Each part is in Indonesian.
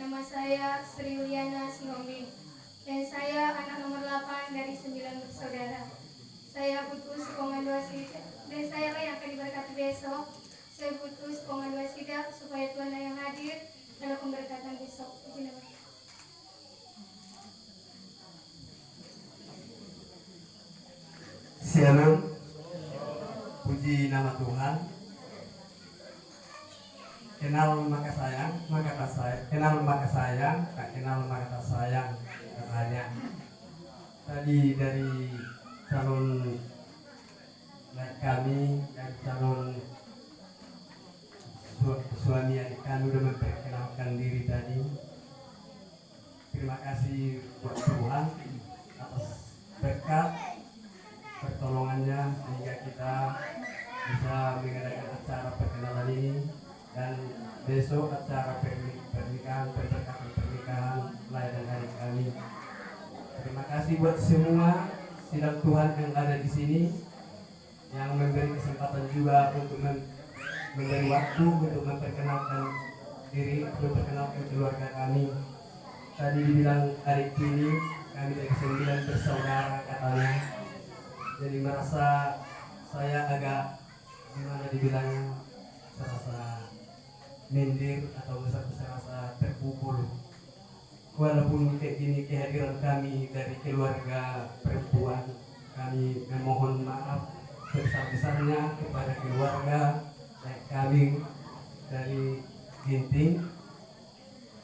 Nama saya Sri Uliana Singombing dan saya anak nomor 8 dari 9 bersaudara. Saya butuh sokongan doa sidaq dan saya lah yang akan diberkati besok. Saya butuh sokongan doa sidaq supaya Tuhan yang hadir dalam pemberkatan besok. Izin Allah. Shalom, puji nama Tuhan. Kenal maka sayang, kenal maka sayang, tak kenal maka tak sayang katanya. Tadi dari calon kami dan calon suami adik kami sudah memperkenalkan diri tadi. Terima kasih buat Tuhan atas berkat pertolongannya sehingga kita bisa mengadakan acara perkenalan ini dan besok acara pernikahan layanan hari kami. Terima kasih buat semua sidang Tuhan yang ada di sini yang memberi kesempatan juga untuk memberi waktu untuk memperkenalkan diri, memperkenalkan keluarga kami. Tadi dibilang hari ini kami dari 9 bersaudara katanya. Jadi merasa saya agak gimana dibilang serasa minder atau serasa terpukul. Walaupun kayak gini kehadiran kami dari keluarga perempuan, kami memohon maaf sebesar-besarnya kepada keluarga dan kami dari Ginting.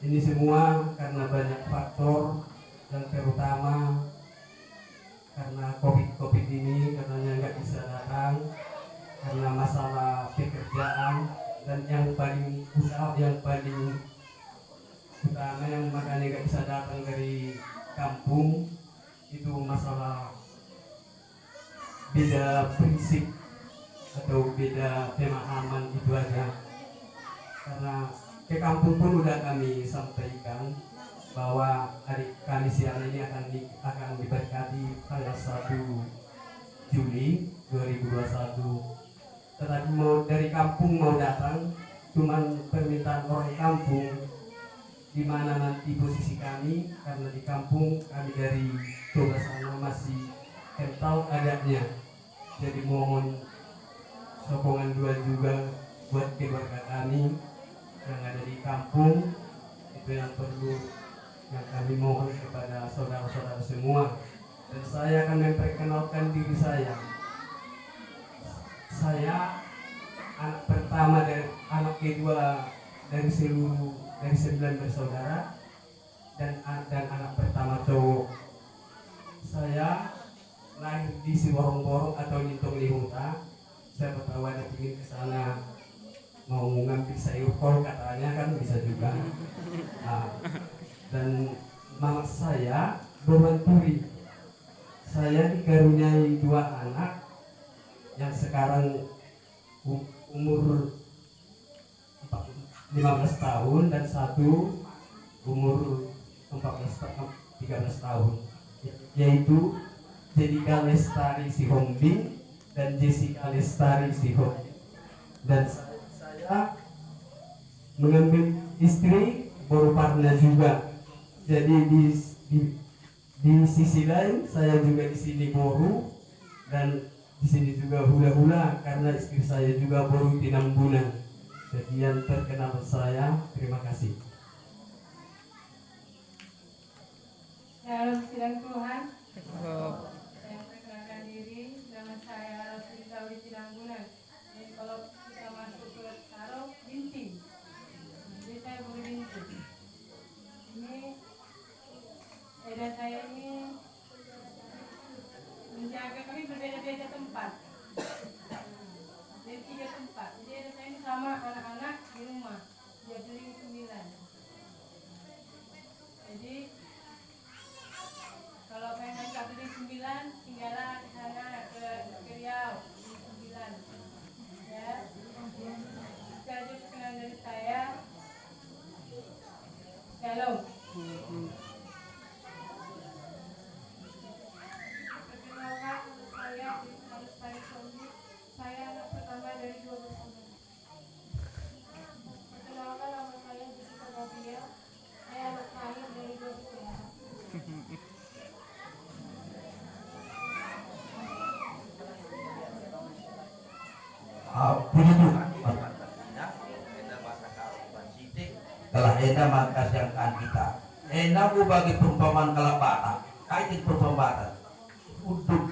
Ini semua karena banyak faktor dan terutama karena COVID ini katanya nggak bisa datang karena masalah pekerjaan dan yang paling utama yang makanya nggak bisa datang dari kampung itu masalah beda prinsip atau beda pemahaman itu aja. Karena ke kampung pun udah kami sampaikan bahwa hari kami siang ini akan diberkati tanggal 1 Juli 2021. Tetapi mau dari kampung mau datang cuman permintaan orang kampung di mana nanti posisi kami karena di kampung kami dari Toba sana masih kental adatnya. Jadi mohon sokongan doa juga buat keluarga kami yang ada di kampung. Itu yang perlu yang kami mohon kepada saudara-saudara semua. Dan saya akan memperkenalkan diri saya. Saya anak pertama dan anak kedua dari 9 bersaudara dan anak pertama cowok. Saya lahir di Siborong-borong atau Lintong Lihuta. Siapa tahu ada ingin ke sana mau ngambil sayur kol katanya kan bisa juga. Dan mama saya bermanturi. Saya dikaruniai 2 anak yang sekarang umur 15 tahun dan 1 umur 13 tahun, yaitu Jessica Lestari Sihombing dan Jessica Lestari Sihombing. Dan saya mengambil istri baru partner juga. Jadi di sisi lain saya juga di sini boru dan di sini juga hula-hula karena istri saya juga baru 6 bulan. Sekian perkenalan saya. Terima kasih. Dalam sidang Tuhan, saya perkenalkan diri. Nama saya Rosli Saudi Sidanggunan. Jadi kalau kita masuk ke Taro, Ginting. Jadi saya baru Ginting. Ini eda saya ini menjaga kami berbeda-beda tempat. Dari 3 tempat. Jadi ada saya ini sama anak-anak di rumah. Dia beli 9. Jadi kalau pengen nggak beli 9, tinggallah ke sana ke Riau beli 9. Ya. Itu aja perkenalan dari saya. Shalom. Perkenalkan saya Lestari Sombi. Saya anak pertama dari 2 bersaudara. Perkenalkan nama saya Jessica Gabriel. Saya begitu kalau ena mangkas yang kan kita ena ku bagi perumpamaan kalapata kaitin perumpamaan uduk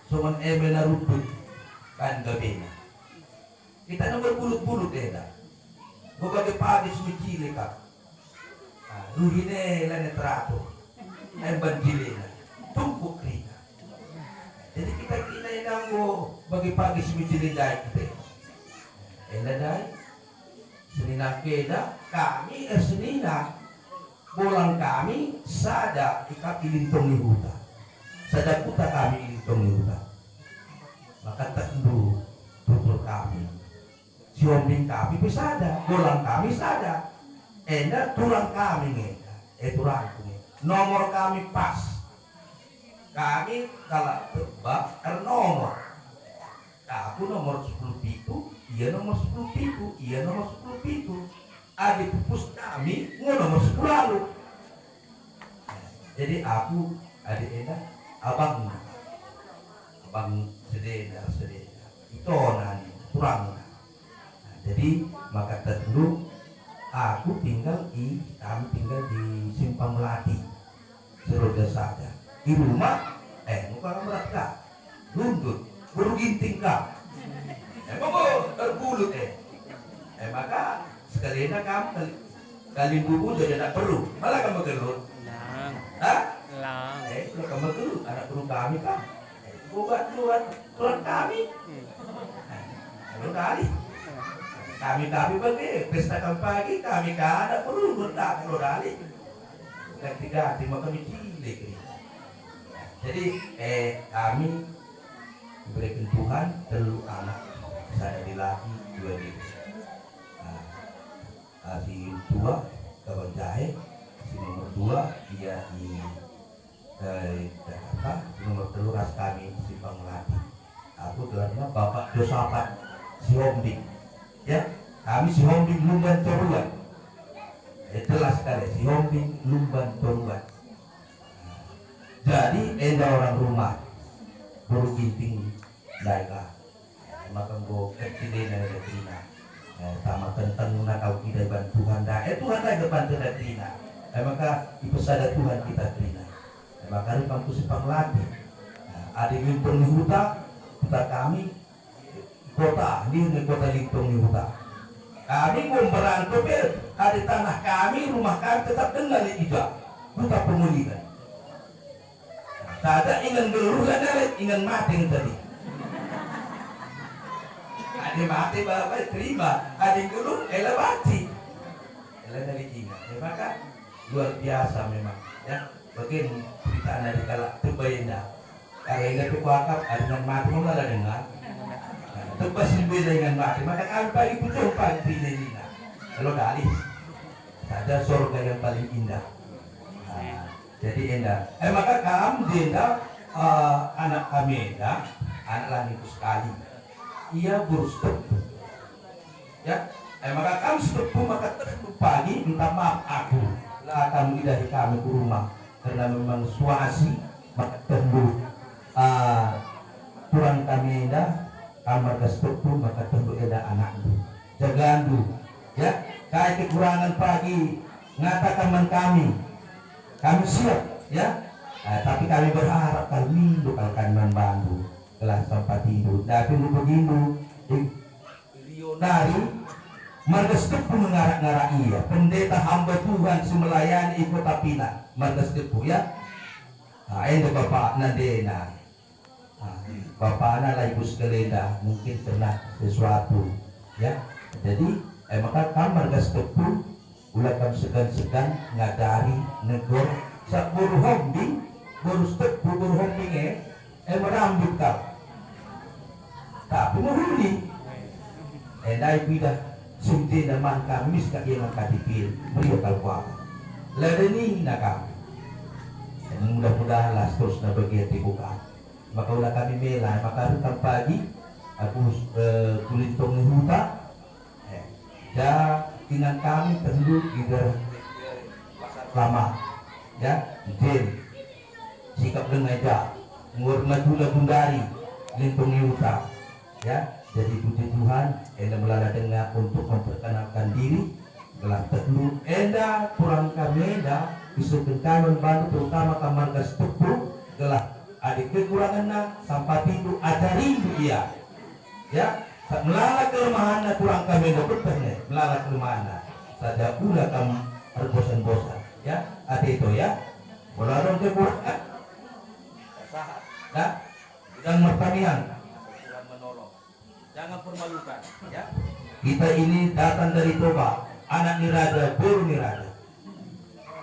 cuman emena ruduk kan gabena kita na berbulut-bulut ena ku bagi pagi suci leka ruhine lane teratur emban jilena tumpuk rina jadi kita ena ku bagi pagi suci leka kita ena dai Senina keda kami senina bulan kami sada ikat ilintong ni huta sada kuta kami ilintong ni huta maka tendu tutur kami siombing kami pesada bulan kami sada enda tulang kami ngeda turangku nomor kami pas kami kalau tebak nomor aku nomor 10 pitu iya nomor 10 pitu iya nomor 10 pitu adik pupus kami nomor 10 lalu jadi aku adik eda abang sedena itu nani kurang jadi maka tentu kami tinggal di Simpang Melati Seroja saja di rumah muka mereka lundut berginting kau Emang terbulut maka sekali ini kamu kali bubu jadi tak perlu malah kamu gelut kalau kamu gelut anak perlu kami kan buat tuan kami kalau kami bagi pesta kami pagi kami kan ada perlu berdak kalau dari ganti mau kami cilik jadi kami diberikan Tuhan telu anak saya dilaki 2 diri si tua kawan jahe si nomor 2 dia di Jakarta si nomor 3 ras kami Simpang Melati aku gelarnya Bapak Josapat si Hombing ya kami si Hombing Lumban Toruan jelas sekali si Hombing Lumban Toruan jadi enda orang rumah baru ginting daerah maka go kecilin dari Trina sama tentang kau tidak bantuan dah Tuhan dah bantu dari Trina maka ipesada Tuhan kita Trina maka di kampus Simpang Melati ada Lintong di huta kami kota di kota Lintong di huta kami mau merantau ada tanah kami rumah kami tetap dengan ijak huta pemulihan tak ada ingin geluruhan ingin mati tadi ada mati bapak terima ada yang gelur elewati dari Cina maka luar biasa memang ya bagian cerita dari kalau terbayang kalau ingat itu wakaf dengan mati malah dengar tebas lebih dengan mati maka kami pagi pucung pagi ini kalau dari ada surga yang paling indah jadi indah maka kamu indah anak kami indah anak langit sekali ia berstep ya maka kamu setepu maka pagi minta maaf aku lah kamu dari kami ke rumah karena memang suasi maka tentu kurang kami indah kamar kesetepu maka tentu ada anakku jagaan ya kayak kekurangan pagi ngatakan kami siap ya tapi kami berharap kami akan membantu kelas tempat tidur tapi begitu Lionari Margaskepu mengarak-ngarak iya pendeta hamba Tuhan semelayani ikut tapina Margaskepu ya ini bapak Nadena bapak anak ibu sekelenda mungkin pernah sesuatu ya jadi maka kamar Margaskepu ulah segan-segan ngadari negor sak buru hombing buru stepu buru hombing merambut kau tapi menghuni naik bidah sunti naman kami sekali yang katipil beliau kalau apa ladeni nakam mudah-mudahan lah terus na bagian dibuka maka ulah kami mela maka rukam pagi aku kulintong ni huta ya dengan kami perlu gider lama ya jen sikap dengan aja ngurna gula gundari lintong ni huta ya Jadi puji Tuhan, enda melala dengar untuk memperkenalkan diri. Gelar teknu enda kurang kami enda disuruh kami membantu terutama kamar gas tuku gelar adik kekurangannya sampai pintu ajari dia. Ya, melala kelemahan kurang kami enda betul melala kelemahan saja udah kamu harus bosan-bosan. Ya, adik itu ya. Bola ke Quran. Nah, dan pertanian menolong. Jangan permalukan, ya. Kita ini datang dari Toba, anak niraja, guru niraja.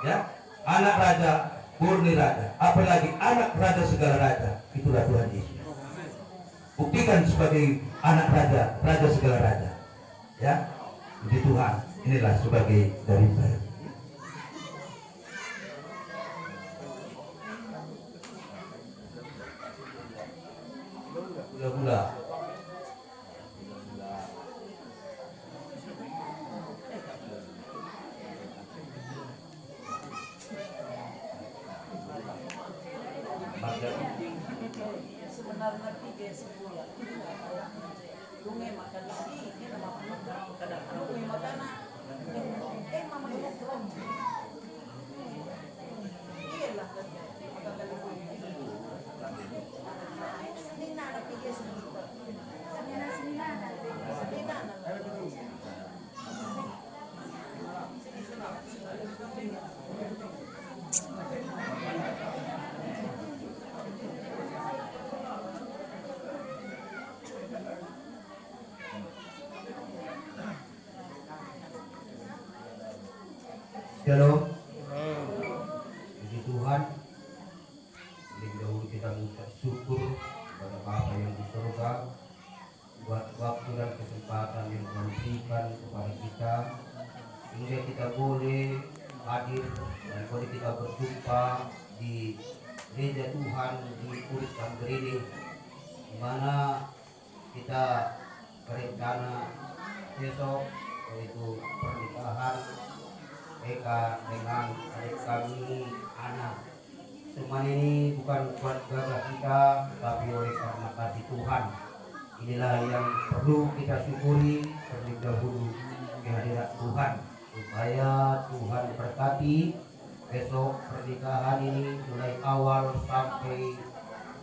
Ya, anak raja, guru niraja. Apalagi anak raja segala raja. Itulah Tuhan Yesus. Buktikan sebagai anak raja, raja segala raja. Ya, puji Tuhan. Inilah sebagai dari saya. Gula-gula. Sebenarnya tiga sebulan. Lunge makan lagi, kita makan kadang-kadang lunge makan. Mama ngomong. Iya lah, makan kali lunge. Senina tiga sebulan. Senina. Shalom. Puji Tuhan. Lebih dahulu kita mengucap syukur kepada Bapa yang di surga buat waktu dan kesempatan yang Tuhan berikan kepada kita hingga kita boleh hadir dan boleh kita berjumpa di gereja Tuhan di Kurit Angger ini, di mana kita berencana besok yaitu pernikahan Eka dengan adik kami Ana. Semua ini bukan buat gagah kita, tapi oleh karena kasih Tuhan. Inilah yang perlu kita syukuri terlebih dahulu kehadiran Tuhan, supaya Tuhan berkati besok pernikahan ini mulai awal sampai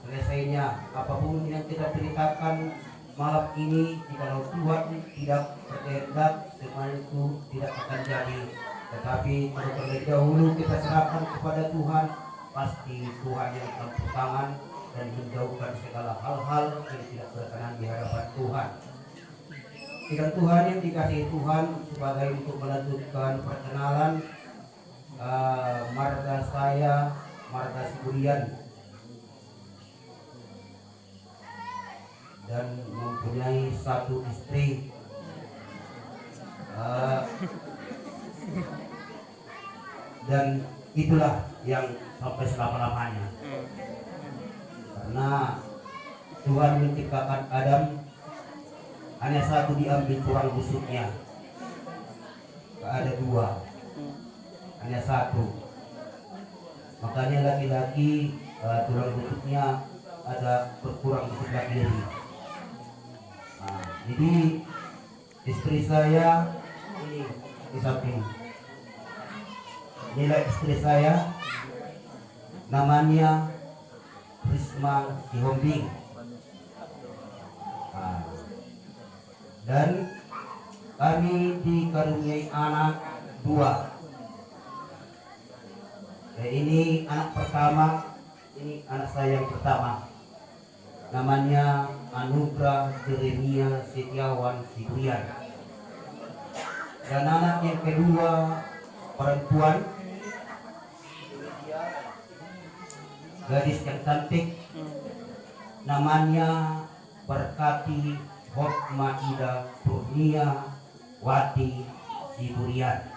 selesainya. Apapun yang kita ceritakan malam ini, jika Tuhan tidak berkehendak, semua itu tidak akan jadi. Tetapi terlebih dahulu kita serahkan kepada Tuhan, pasti Tuhan yang akan bertangan dan menjauhkan segala hal-hal yang tidak berkenan di hadapan Tuhan. Firman Tuhan yang dikasihi Tuhan sebagai untuk melanjutkan perkenalan marga saya, marga Siburian, dan mempunyai satu istri. Dan itulah yang sampai selama-lamanya, karena Tuhan menciptakan Adam hanya satu diambil tulang busuknya, gak ada dua, hanya satu. Makanya laki-laki tulang busuknya ada berkurang di sebelah kiri. Nah, jadi istri saya ini di samping. Inilah istri saya, namanya Risma Sihombing. Nah, dan kami dikaruniai anak 2. Ini anak pertama, ini anak saya yang pertama. Namanya Anugrah Jeremia Setiawan Siburian. Dan anak yang kedua perempuan, gadis yang cantik, namanya Berkati Hotmaida Turnia Wati Siburian.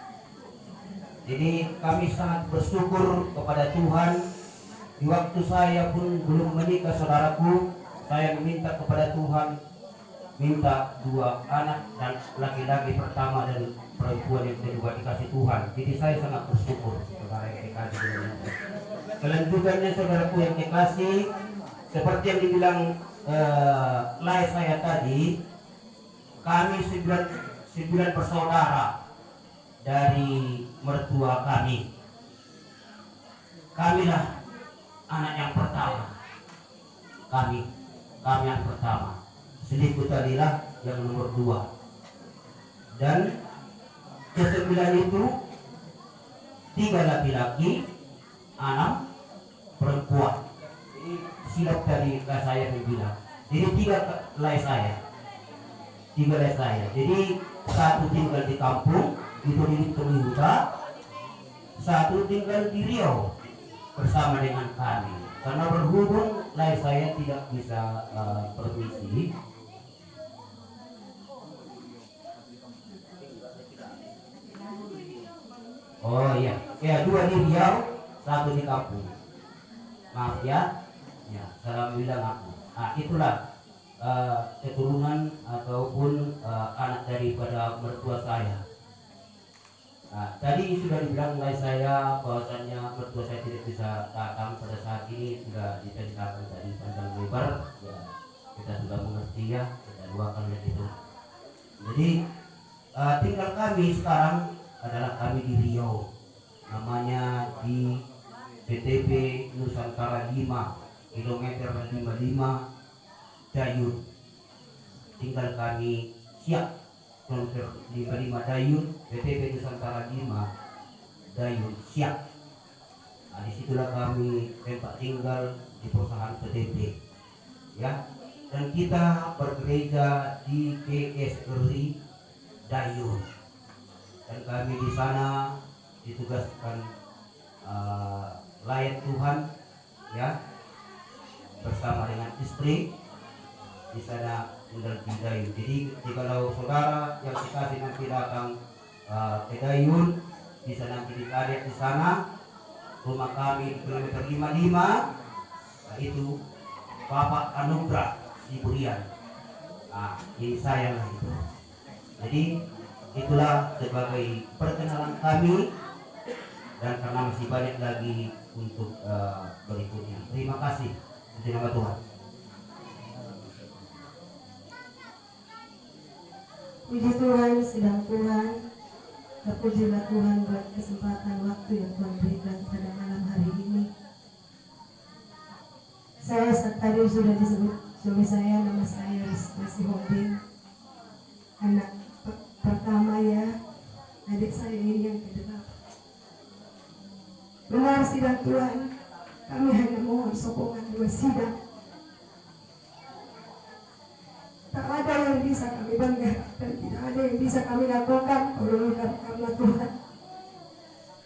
Jadi kami sangat bersyukur kepada Tuhan. Di waktu saya pun belum menikah, saudaraku, saya meminta kepada Tuhan, minta 2 anak, dan laki-laki pertama dan perempuan yang kedua dikasih Tuhan. Jadi saya sangat bersyukur saudara yang dikasih. Kelanjutannya saudaraku yang dikasih, seperti yang dibilang lai saya tadi, kami sembilan bersaudara dari mertua kami. Kamilah anak yang pertama. Kami yang pertama. Seliput tadilah yang nomor 2. Dan ke-9 itu 3 laki-laki, 6 perempuan. Jadi silap tadi saya bilang. Jadi 3 lai saya. Jadi 1 tinggal di kampung itu di Tomihuta, 1 tinggal di Riau bersama dengan kami. Karena berhubung lai saya tidak bisa permisi, oh iya, 2 di Riau, 1 di kampung. Maaf ya, salah bilang aku. Nah, itulah keturunan ataupun anak daripada mertua saya. Nah, tadi sudah dibilang oleh saya bahwasannya mertua saya tidak bisa datang pada saat ini, sudah diceritakan tadi panjang lebar. Ya, kita sudah mengerti ya, kita doakan itu. Jadi tinggal kami sekarang adalah kami di Riau, namanya di PTP Nusantara 5, kilometer 55 Dayun. Tinggal kami siap kilometer 55 Dayun, PTP Nusantara 5 Dayun siap. Nah, disitulah kami tempat tinggal di perusahaan PTP, ya. Dan kita bergereja di GSRI Dayun. Dan kami di sana ditugaskan layan Tuhan, ya, bersama dengan istri di sana tinggal di Dayun. Jadi kalau saudara yang dikasih nanti datang ke Dayun, bisa nanti ditarik di sana rumah kami di kilometer 55, itu Bapak Anugrah Siburian. Nah, ini saya lah itu. Jadi itulah sebagai perkenalan kami, dan karena masih banyak lagi untuk berikutnya. Terima kasih. Terima Tuhan. Puji Tuhan, sidang Tuhan. Terpujilah Tuhan buat kesempatan waktu yang Tuhan berikan pada malam hari ini. Saya tadi sudah disebut suami saya, nama saya Rizka Sihombing. Anak pertama ya, adik saya ini yang kedua. Benar sidang Tuhan, kami hanya mohon sokongan dua sidang. Tak ada yang bisa kami banggakan dan tidak ada yang bisa kami lakukan kalau bukan karena Tuhan.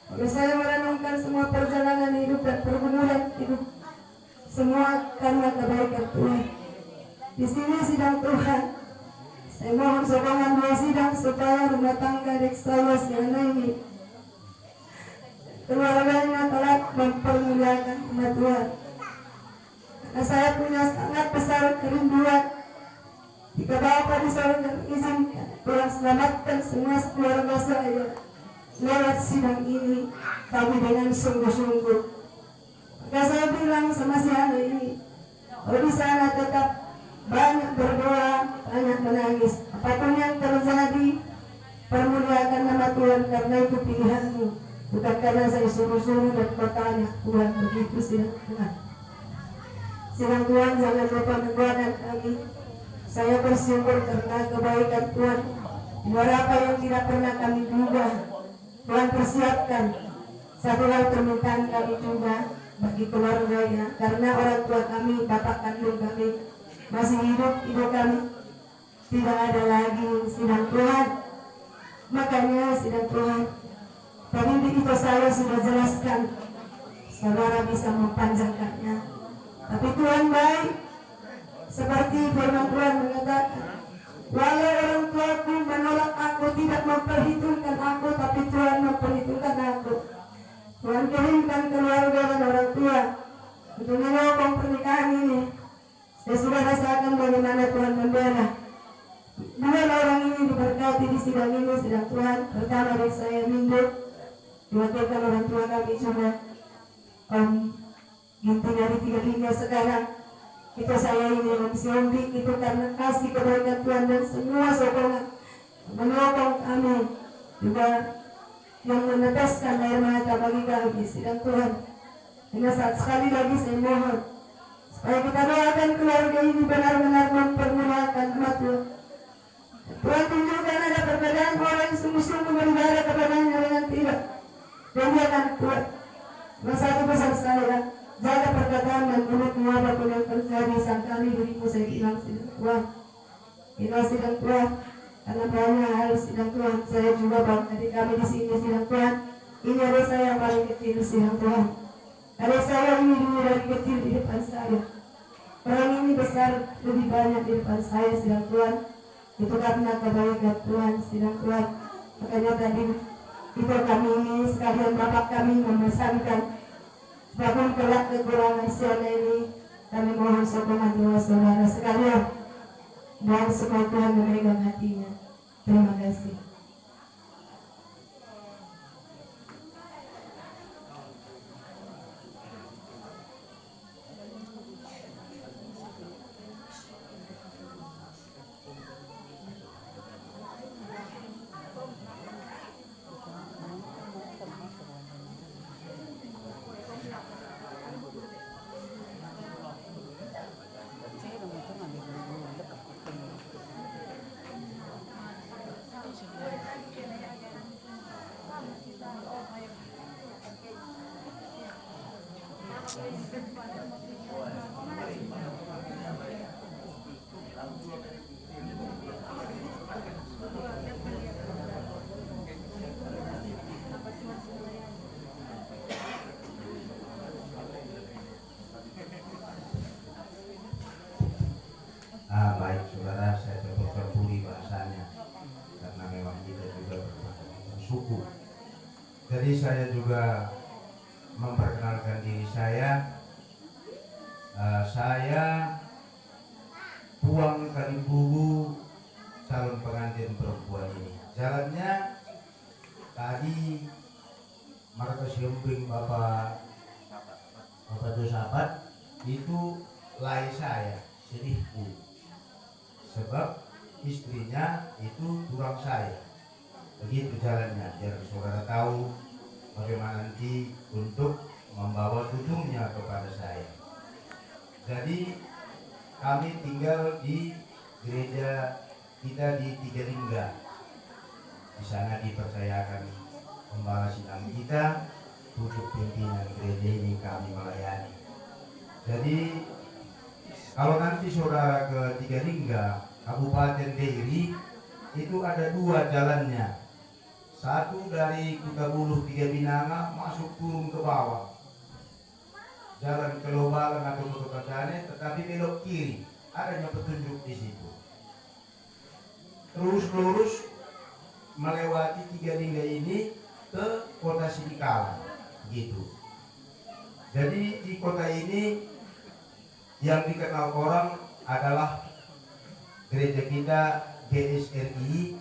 Kalau saya merenungkan semua perjalanan hidup dan pergumulan hidup, semua karena kebaikan Tuhan. Di sini sidang Tuhan, saya mohon sokongan dua sidang supaya rumah tangga adik saya Siana ini keluarganya telah mempermuliakan umat Tuhan. Karena saya punya sangat besar kerinduan jika Bapa di sorga izinkan Tuhan selamatkan semua keluarga saya lewat sidang ini kami dengan sungguh-sungguh. Maka saya bilang sama si anak ini, kalau di sana tetap banyak berdoa, banyak menangis. Apapun yang terjadi, permuliakan nama Tuhan karena itu pilihanmu. Bukan karena saya suruh-suruh dan bertanya, Tuhan begitu sidang Tuhan. Sidang Tuhan jangan lupa mendoakan kami. Saya bersyukur karena kebaikan Tuhan. Luar apa yang tidak pernah kami duga, Tuhan persiapkan. Satu hal permintaan kami juga bagi keluarganya, karena orang tua kami, bapak kandung kami masih hidup, ibu kami tidak ada lagi sidang Tuhan. Makanya sidang Tuhan, tadi itu saya sudah jelaskan, saudara bisa mempanjangkannya. Tapi Tuhan baik, seperti firman Tuhan mengatakan, walau orang tuaku menolak aku, tidak memperhitungkan aku, tapi Tuhan memperhitungkan aku. Tuhan kirimkan keluarga dan orang tua untuk menyokong pernikahan ini. Saya sudah rasakan bagaimana Tuhan membela. Dua orang ini diberkati di sidang ini, sidang Tuhan. Pertama dari saya Minggu, diwakilkan orang tua kami juga Om Ginti dari 35 sekarang. Itu saya ini Om Siombing itu karena kasih kebaikan Tuhan dan semua sokongan menolong kami juga yang meneteskan air mata bagi kami sidang Tuhan. Hingga saat sekali lagi saya mohon supaya kita doakan keluarga ini benar-benar mempermuliakan nama Tuhan. Tuhan tunjukkan ada perbedaan orang yang sungguh-sungguh beribadah kepadanya dengan tidak. Dan dia akan kuat. Satu pesan saya, jaga perkataan dan mulutmu apapun yang terjadi sangkali dirimu saya bilang sidang Tuhan. Inilah sidang Tuhan. Karena banyak hal sidang Tuhan. Saya juga bang dari kami di sini sidang Tuhan. Ini ada saya yang paling kecil sidang Tuhan. Ada saya ini dulu dari kecil di depan saya. Orang ini besar lebih banyak di depan saya sidang Tuhan. Itu karena kebaikan Tuhan sidang Tuhan. Makanya tadi itu kami ini sekalian bapak kami memesankan bahwa kelak kekurangan siapa ini kami mohon sokongan doa saudara sekalian dan supaya Tuhan memegang hatinya. Terima kasih. Baik saudara, saya coba perpuli bahasanya karena memang kita juga bersuku. Jadi saya juga memperkenalkan diri saya. Saya Puang Kalibubu, calon pengantin perempuan ini. Jalannya tadi Marga Siombing Bapak Josapat itu lai saya, sedihku. Sebab istrinya itu kurang saya. Begitu jalannya, biar saudara tahu bagaimana nanti untuk membawa tujuannya kepada saya. Jadi kami tinggal di gereja kita di Tigalingga. Di sana dipercayakan pembala sidang kita untuk pimpinan gereja ini kami melayani. Jadi kalau nanti saudara ke Tigalingga, Kabupaten Deiri, itu ada dua jalannya. Satu dari Kutabuluh Tiga Binanga masuk turun ke bawah, jalan ke Lobalang atau ke Kacane, tetapi belok kiri, adanya petunjuk di situ. Terus lurus melewati Tigalingga ini ke kota Sidikalang, gitu. Jadi di kota ini yang dikenal orang adalah gereja kita GSRI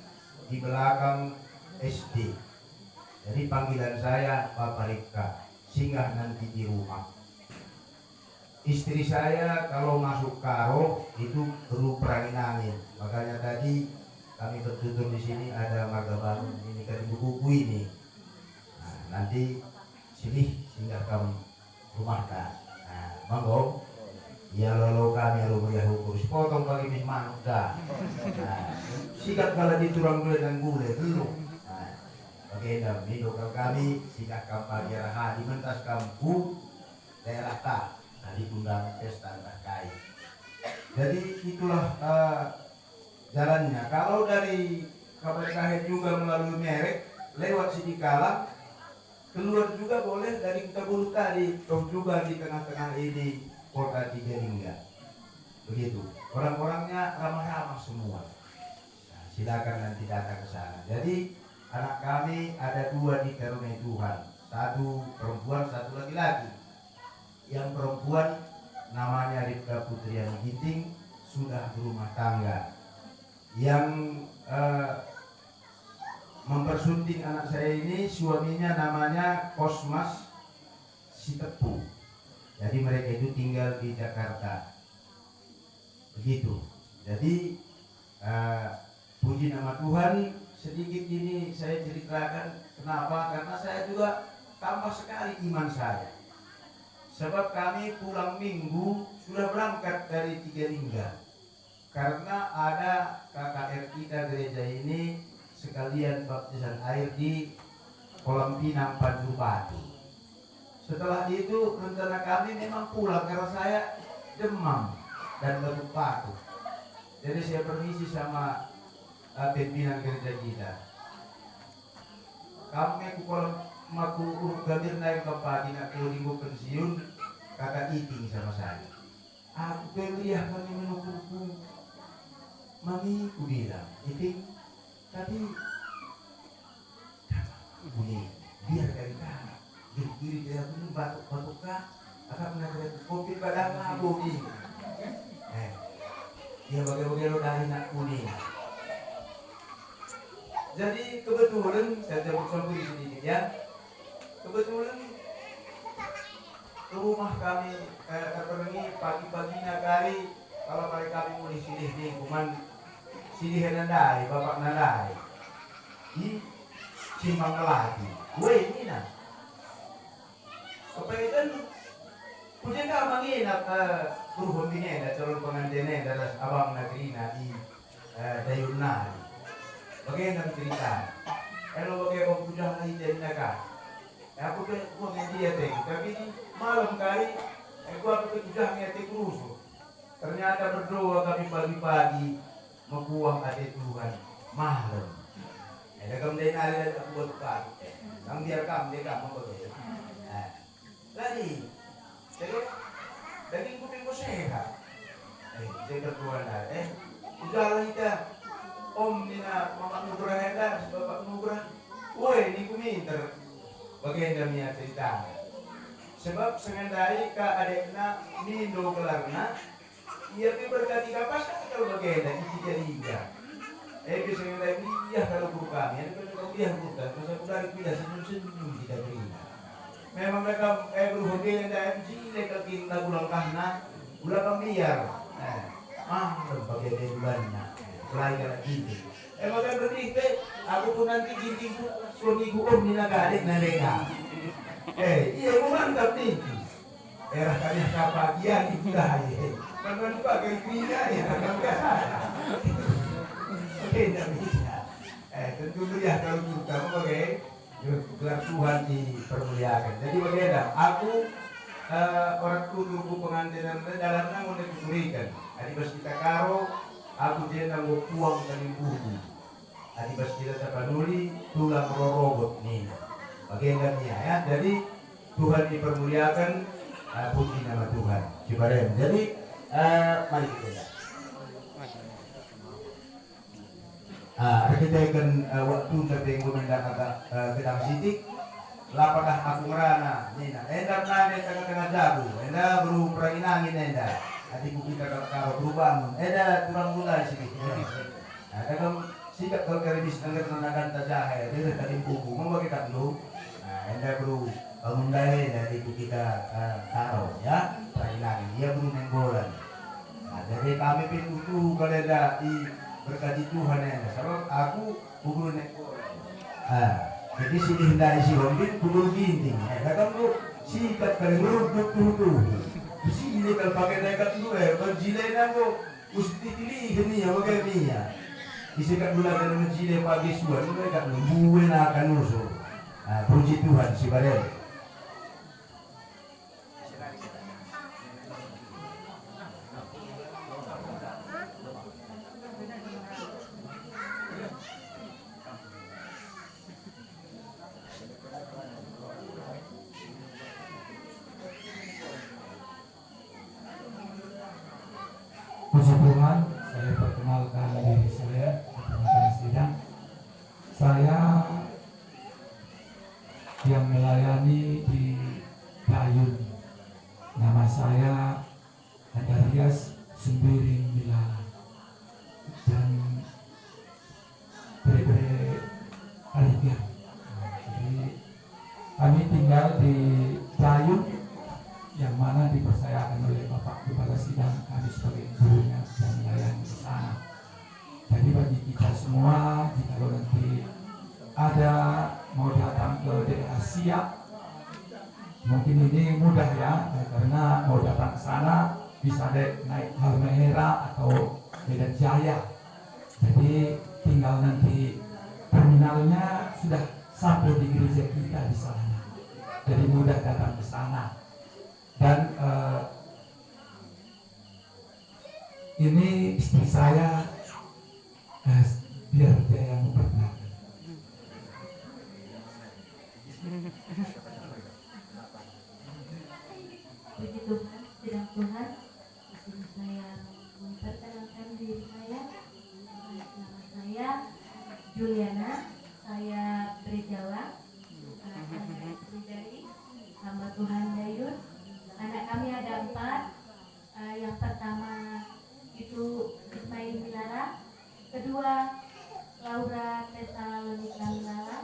di belakang SD. Jadi panggilan saya Bapak Rika, singgah nanti di rumah. Istri saya kalau masuk karo itu perlu perangin angin. Makanya tadi kami bertutur di sini ada marga baru ini kan buku ini. Nah, nanti sini singgah kamu rumah kan. Nah, monggo. Ya lalu kami lalu ya hukum potong kali mis manuk dah. Nah, sikat kalau diturang gule dan gule belum. Bagaimana hidupkan kami sikap kampanye raha di mentas kampung daerah tak tadi undang pesta terkait. Jadi itulah jalannya. Kalau dari Kabupaten Kahet juga melalui Merek lewat Sidikalang, keluar juga boleh dari Kutabuluh tadi, toh juga di tengah-tengah ini kota Tigalingga. Begitu. Orang-orangnya ramah-ramah semua. Nah, silakan nanti datang ke sana. Jadi anak kami ada dua dikaruniai Tuhan, satu perempuan, satu laki-laki. Yang perempuan namanya Ripka Putriani Ginting, sudah berumah tangga. Yang mempersunting anak saya ini suaminya namanya Kosmas Sitepu. Jadi mereka itu tinggal di Jakarta. begitu. Jadi puji nama Tuhan, sedikit ini saya ceritakan kenapa, karena saya juga tambah sekali iman saya. Sebab kami pulang minggu sudah berangkat dari Tigalingga, karena ada KKR kita gereja ini sekalian baptisan air di Kolam Pinang Padupati. Setelah itu rencana kami memang pulang karena saya demam dan batuk batuk. Jadi saya permisi sama pimpinan gereja kita. Kami ku kolam maku urut gambir naik ke pagi nak minggu pensiun, kakak iting sama saya. Aku kuliah kami menunggu mami ku bilang iting tapi bunyi biar dari kakak diri dia pun batuk kah akan menagih kopi pada labu ni dia bagai-bagai lo dari nak kuning. Jadi kebetulan saya cabut campur sedikit ya, kebetulan ke rumah kami terpenuhi pagi-paginya kali kalau kali kami mulai silih di kuman silih nandai bapak nandai di Simpang Melati. Weh ini nah kepengen punya kau menginap kurhun ini ada calon pengantinnya dari abang negeri di Dayunari. Bagaimana cerita? Kalau bagaimana sudah lagi jadi naga, aku kan dia tapi di malam kali aku sudah ngerti rusuk. Ternyata berdoa kami pagi-pagi membuang adik Tuhan malam. Ada kemudian ada aku buat pagi. Kang biar kamu dia kamu begitu. Lagi, jadi daging kuping ko sehat. Saya berdoa udah kita Om nina mama nugrah enda, bapak nugrah. Woi, ni kuminter. Bagaimana niya cerita? Sebab sengendai ka adekna mindo kelarna, ia pi berkati kapas kalau bagaimana iki jadinya. Bisa sengendai iya kalau guru kami, ada kalau dia bukan, masa dari pindah senyum-senyum tidak terima. Memang mereka beruhun dia dan jile kakin lagu langkahna, gula kamiar. Bagaimana bulannya? Pelayan lagi. Maka berarti aku pun nanti ginting suamiku om ni nagadik na leka. Iya mo mantap nih. Era kami kapagian itu dah. Kan pakai kriya ya kan salah. Oke, tidak bisa. Tentu ya kalau kita pakai gelar Tuhan dipermuliakan. Jadi bagaimana? Aku orang tunggu pengantinan dalamnya mau diberikan. Adi bas kita karo, aku dia nanggo puang dari buku. Adi bas kita tapanuli tulang rorobot nih. Bagaimana ya? Jadi Tuhan dipermuliakan, puji nama Tuhan. Cibarem. Jadi mari kita. Kita akan waktu tapi mendak agak kedang sidik. Lapakah aku merana, nina. Enda nane tengah-tengah jabu, enda beru perangin angin enda. Adik kita kalau berubah, enda kurang mulai sini. Ada kan sikap kalau kerebis dengan tenaga tajah, dia tadi buku, mau bagi tak dulu. Enda beru bangun dari kita taruh ya, perangin angin. Dia beru nenggolan. Jadi kami pintu kalau ada berkati Tuhan enda. Sebab aku beru nenggolan. Jadi sini dari si Hombin kubur ginting. Kadang lu sikat kali meruduk tuh. Sini kalau pakai nekat dulu berjilai nanggo mesti pilih ini ya bagaimana. Disikat dulu dari menjilai pagi suan mereka nungguin akan musuh. Puji Tuhan si Barel. Puji Tuhan, saya perkenalkan diri saya, sidang. Saya yang melayani di Dayun. Nama saya Adarias Sembiring Milana dan Bre Alikia. Jadi kami tinggal di Dayun, yang mana dipercayakan oleh Bapak Kepala Sidang kami sebagai gurunya dan semua, jika nanti ada mau datang ke daerah Siak, mungkin ini mudah ya, karena mau datang ke sana bisa naik Halmahera atau Medan Jaya. Jadi tinggal nanti terminalnya sudah sampai di gereja kita di sana. Jadi mudah datang ke sana. Dan ini istri saya, biar dia yang memperkenalkan. Puji Tuhan, sidang Tuhan. Di sini saya memperkenalkan diri saya. Nama saya Juliana. Saya berjalan. Anak saya pribadi, hamba Tuhan Dayun. Anak kami ada 4. Yang pertama itu Ismail Milara. Kedua Laura Tesalonika Milara.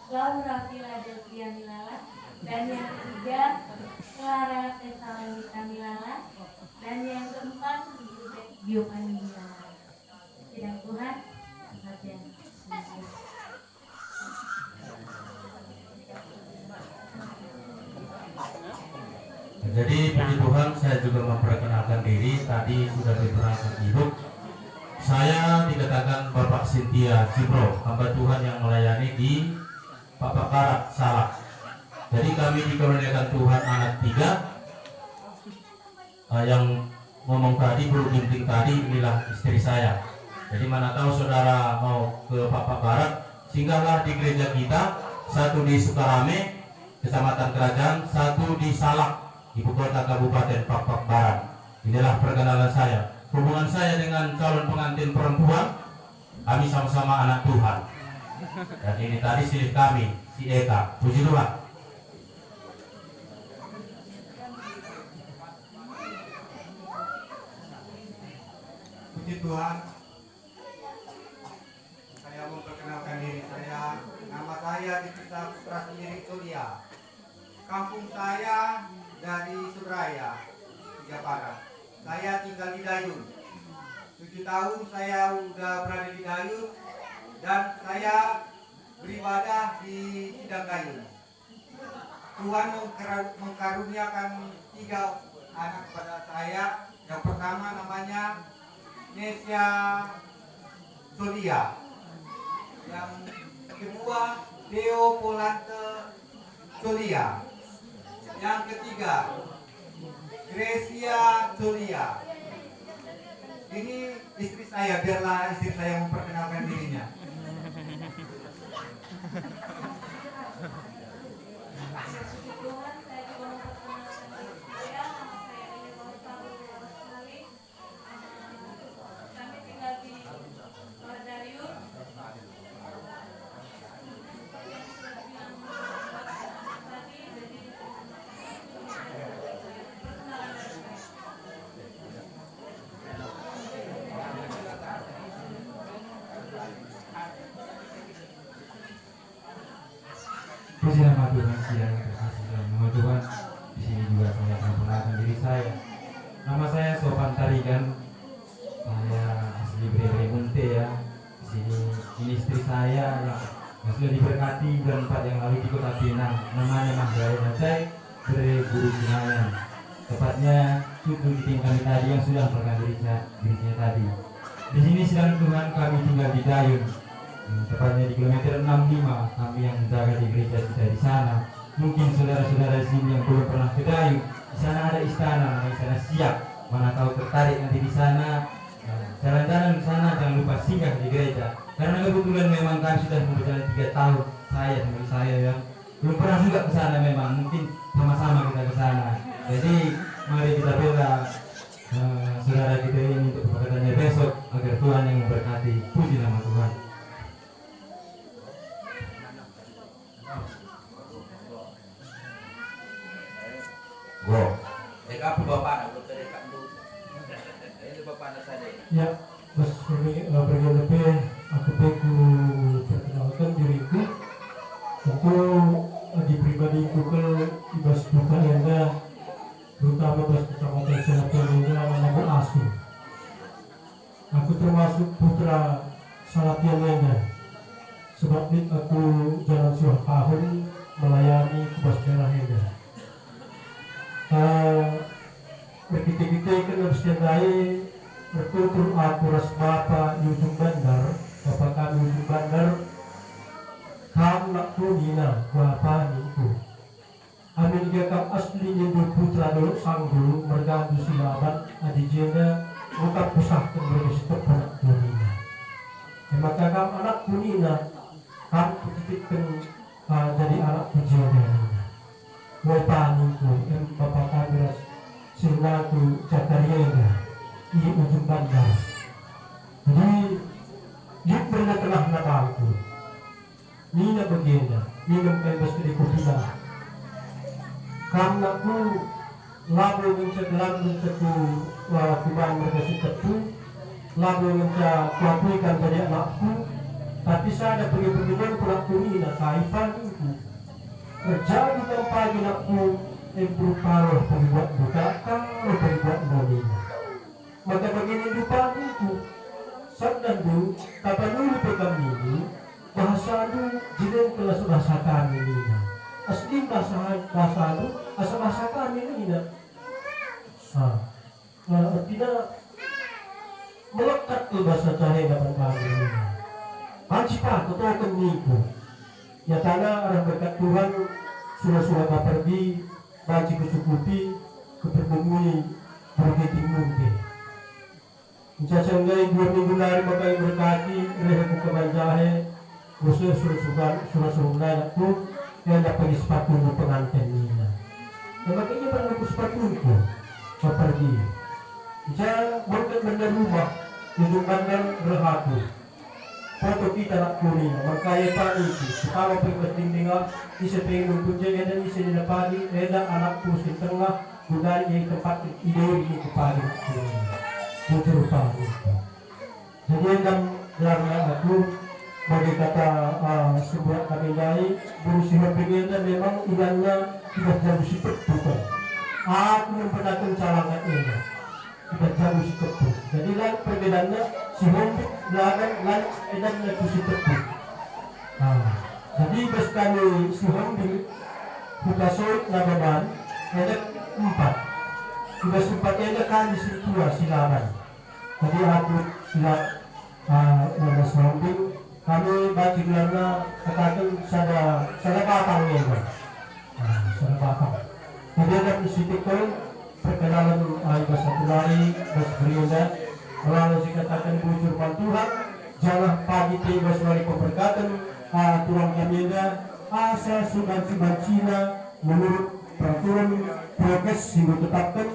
Laura Philadelphia Milala. Dan yang ketiga Clara Tesalonika Milala. Dan yang keempat Giovanni Milala. Sidang Tuhan, saja. Jadi puji Tuhan, saya juga memperkenalkan diri. Tadi sudah diperkenalkan Ibu. Saya dikatakan Bapak Cynthia Cipro, hamba Tuhan yang melayani di Bapak Karat, Salak. Jadi kami dikaruniakan Tuhan anak 3. Yang ngomong tadi, belum ginting tadi, inilah istri saya. Jadi mana tahu saudara mau ke Bapak Barat, singgahlah di gereja kita. Satu di Sukarame, Kecamatan Kerajaan, satu di Salak, Ibu Kota Kabupaten Bapak Barat. Inilah perkenalan saya. Hubungan saya dengan calon pengantin perempuan, kami sama-sama anak Tuhan. Dan ini tadi silih kami, si Eka. Puji Tuhan. Puji Tuhan. Saya memperkenalkan diri saya. Nama saya Dipita Putra Sendiri Surya. Kampung saya dari Suraya, Jepara. Saya tinggal di Dayun. 7 tahun saya sudah berada di Dayun dan saya beribadah di Sidang Dayun. Tuhan mengkaruniakan 3 anak kepada saya. Yang pertama namanya Nesia Solia. Yang kedua Deo Polante Solia. Yang ketiga Gracia Solia. Ini istri saya, biarlah istri saya memperkenalkan dirinya. Kami tinggal di Dayun. Puji nama Tuhan, siang terkasih dalam nama Tuhan. Di sini juga saya memperkenalkan diri saya. Nama saya Sopan Tarigan. Saya asli Bere Munte ya. Di sini ini istri saya yang sudah diberkati bulan 4 yang lalu di Kota Pinang. Namanya Mahdaya Najai Bere Guru Sinayan. Tepatnya cucu di kami tadi yang sudah memperkenalkan dirinya tadi. Di sini sedang Tuhan kami tinggal di Dayun. Tepatnya di kilometer 65, kami yang menjaga di gereja kita di sana. Mungkin saudara-saudara di sini yang belum pernah ke Dayun, di sana ada istana, di sana Siak. Mana tahu tertarik nanti di sana, jalan-jalan di sana, jangan lupa singgah di gereja. Karena kebetulan memang kami sudah berjalan 3 tahun, saya yang belum pernah juga ke sana memang. Mungkin sama-sama kita ke sana. Jadi mari kita bela saudara kita ini untuk keberkatannya besok agar Tuhan yang memberkati. Puji nama Tuhan. Wow. Apa bapak nak berdekat dulu? Ini bapak nak saya. Ya, Mas Bergelepe, aku perkenalkan diriku. Aku di pribadiku ke Ibas Buka Enda, terutama Ibas Kecamatan Selatan Enda, namaku Asu. Aku termasuk putra sebab ini aku jalan suah tahun melayani Kubas Merah Henda. Berkita-kita kan harus diandai bertutur aku ras Bapak di ujung bandar, Bapak kami ujung bandar, kamu nak kunina Bapak niku. Amin dia kam asli nyendu putra dulu sang dulu mergandu silaban adijena bukan pusahkan berkesitok anak kunina. Maka kam anak kunina kam kutitipkan jadi anak pujana. Bapak niku Bapak kami ras Sinaku Cakariega di ujung bandar. Jadi dia pernah telah nakalku. Nina begini, Nina membebas dari kupila. Karena ku lalu mencegah menceku kuban berkasih ketu, lalu mencakuikan dari anakku. Tapi saya ada pergi-pergian pulakku Nina kaifan itu. Kerja bukan pagi nakku. Berupa pembuat buka kalau pembuat nolina. Maka begini lupa itu sabdan dulu kapan dulu pegang ini bahasa dulu jiran kelas bahasa kami ini asli bahasa dulu asal bahasa kami ini tidak melekat ke bahasa cahaya dapat kami ini pancipat atau keniku ya karena orang berkat Tuhan sudah pergi baci kecukupi keperbumi bergeting mungkin. Mencacanggai 2 minggu lari makai berkati reheku kemanjahe musuh suruh aku yang dapat sepatu pengantin Nina. Dan makanya pada aku sepatu itu pergi. Jangan bukan benda rumah hidup bandar berhatu. Foto kita nak kuning, makanya pak itu. Kalau pergi tinggal, bisa pengen kunjung dan bisa didapati. Ada anak terus di tengah, budaya yang tempat ideologi kepada putus pagi. Jadi dalam aku bagi kata sebuah kami baik berusaha pengen dan memang idanya tidak jauh sikap bukan. Aku yang pernah calangan ini tidak jauh sikap. Jadi lain perbedaannya si hombik belakang lain edanya itu sikap. Jadi bos kami si hombik kita soal nababan ada 4. Sudah sempatnya ada kali situa silaban. Jadi aku silat nama si hombik kami bagi gelarnya katakan sada batang ya kan. Sada batang. Jadi ada musical perkenalan bahasa Tulari, bahasa Berioda. Lalu dikatakan bujur Tuhan, jangan pagi tiba sekali pemberkatan tulang kamera asal suban Cina menurut peraturan prokes yang ditetapkan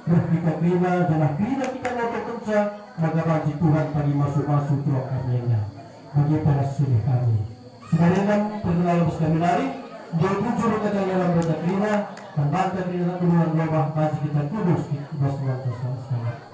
kita terima jangan kita mau kerja maka bagi Tuhan tadi masuk tulang kamera bagi para sudah kami. Sudah dengan perkenalan bahasa kami lari. Dia bujur kata dalam bahasa Krina dan bantah Krina turunan lobah bagi kita kudus di bahasa sama-sama.